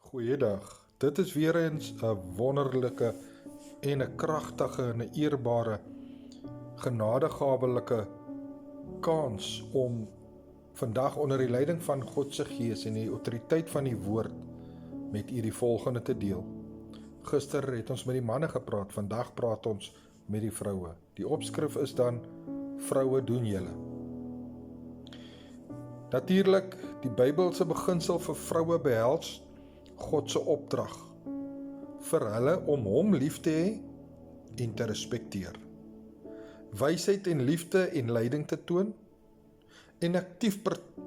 Goeiedag, dit is weer eens 'n wonderlike en 'n kragtige en 'n eerbare genadegawelike kans om vandag onder die leiding van God se Gees en die autoriteit van die woord met u die volgende te deel. Gister het ons met die manne gepraat, vandag praat ons met die vroue. Die opskrif is dan: Vroue, doen julle. Natuurlik, die Bybelse beginsel vir vroue behels God se opdrag vir hulle om hom lief te hê en te respekteer, wysheid en liefde en leiding te toon en aktief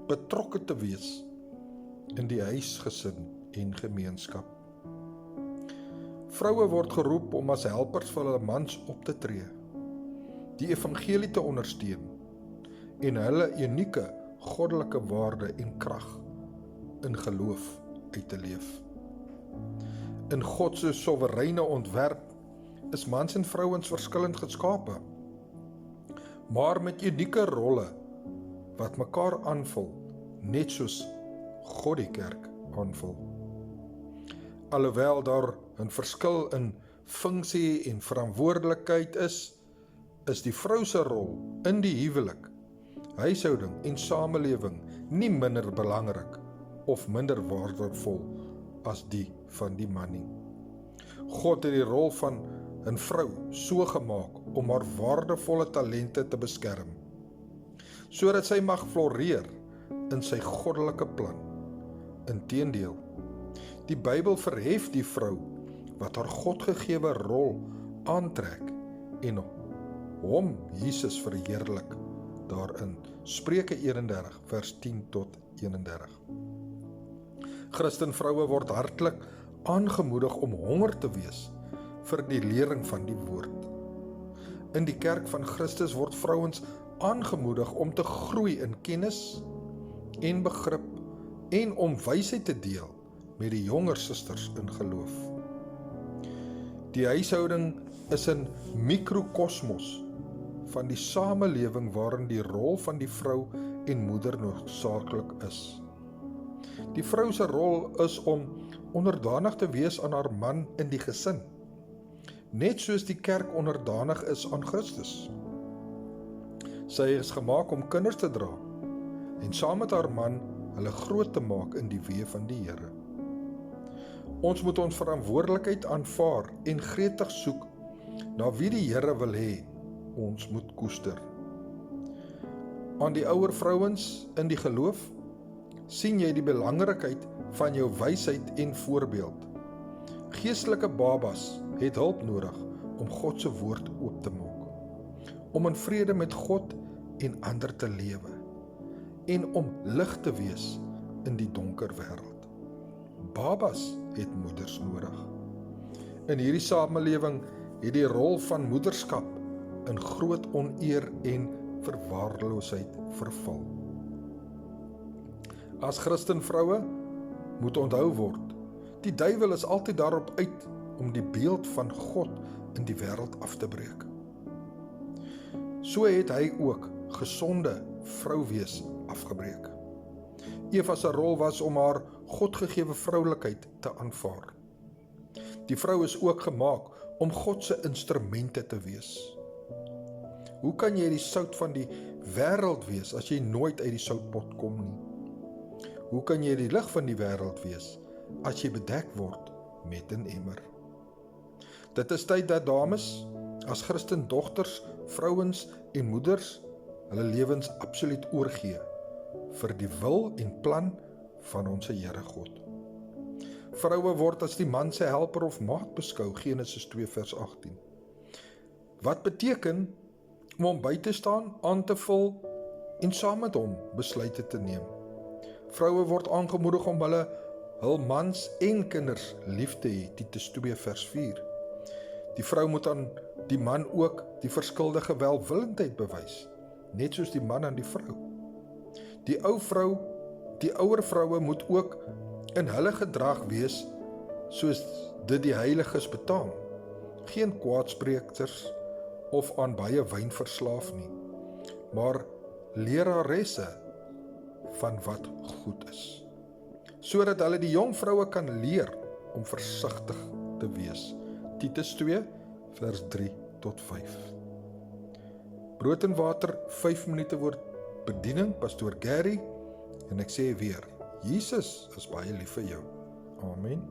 betrokke te wees in die huisgesin en gemeenskap. Vroue word geroep om as helpers vir hulle mans op te tree, die evangelie te ondersteun en hulle unieke goddelike waarde en krag in geloof uit te leef. In God se soewereine ontwerp is mans en vrouens verskillend geskape, maar met unieke rolle wat mekaar aanvul, net soos God die kerk aanvul. Alhoewel daar 'n verskil in funksie en verantwoordelikheid is die vrou se rol in die huwelik, huishouding en samelewing nie minder belangrik of minder waardevol as die van die man nie. God het die rol van 'n vrou so gemaak om haar waardevolle talente te beskerm, sodat sy mag floreer in sy goddelike plan. Inteendeel, die Bybel verhef die vrou wat haar godgegewe rol aantrek en hom, Jesus, verheerlik daarin. Spreuke 31 vers 10 tot 31. Christen vroue word hartlik aangemoedig om honger te wees vir die lering van die woord. In die kerk van Christus word vrouens aangemoedig om te groei in kennis en begrip en om wysheid te deel met die jonger susters in geloof. Die huishouding is 'n mikrokosmos van die samelewing waarin die rol van die vrou en moeder noodsaaklik is. Die vrou se rol is om onderdanig te wees aan haar man in die gesin, net soos die kerk onderdanig is aan Christus. Sy is gemaak om kinders te dra en saam met haar man hulle groot te maak in die weë van die Here. Ons moet ons verantwoordelikheid aanvaar en gretig soek na wie die Here wil hê ons moet koester. Aan die ouer vrouens in die geloof, sien jy die belangrikheid van jou wysheid en voorbeeld. Geestelike babas het hulp nodig om God se woord oop te maak, om in vrede met God en ander te lewe en om lig te wees in die donker wêreld. Babas het moeders nodig. In hierdie samelewing het die rol van moederskap in groot oneer en verwaarloosheid verval. As Christen vroue moet onthou word, die duiwel is altyd daarop uit om die beeld van God in die wêreld af te breek. So het hy ook gesonde vrouwees afgebreek. Eva se rol was om haar godgegewe vroulikheid te aanvaar. Die vrou is ook gemaak om God se instrumente te wees. Hoe kan jy die sout van die wêreld wees as jy nooit uit die soutpot kom nie? Hoe kan jy die lig van die wêreld wees as jy bedek word met 'n emmer? Dit is tyd dat dames, as Christen dogters, vrouens en moeders, hulle lewens absoluut oorgee vir die wil en plan van ons Here God. Vroue word as die man se helper of maat beskou, Genesis 2 vers 18. Wat beteken om hom by te staan, aan te vul en saam met hom besluite te neem. Vroue word aangemoedig om hul mans en kinders lief te hê, Titus 2 vers 4. Die vrou moet aan die man ook die verskuldige welwillendheid bewys, net soos die man aan die vrou. Die ouer vroue moet ook in hulle gedrag wees soos dit die heiliges betaam. Geen kwaadspreekers of aan baie wyn verslaaf nie, maar leraresse van wat goed is. sodat hulle die jong vroue kan leer om versigtig te wees. Titus 2 vers 3 tot 5. Brood en water, 5 minute woord bediening, Pastoor Gary, en ek sê weer, Jesus is baie lief vir jou. Amen.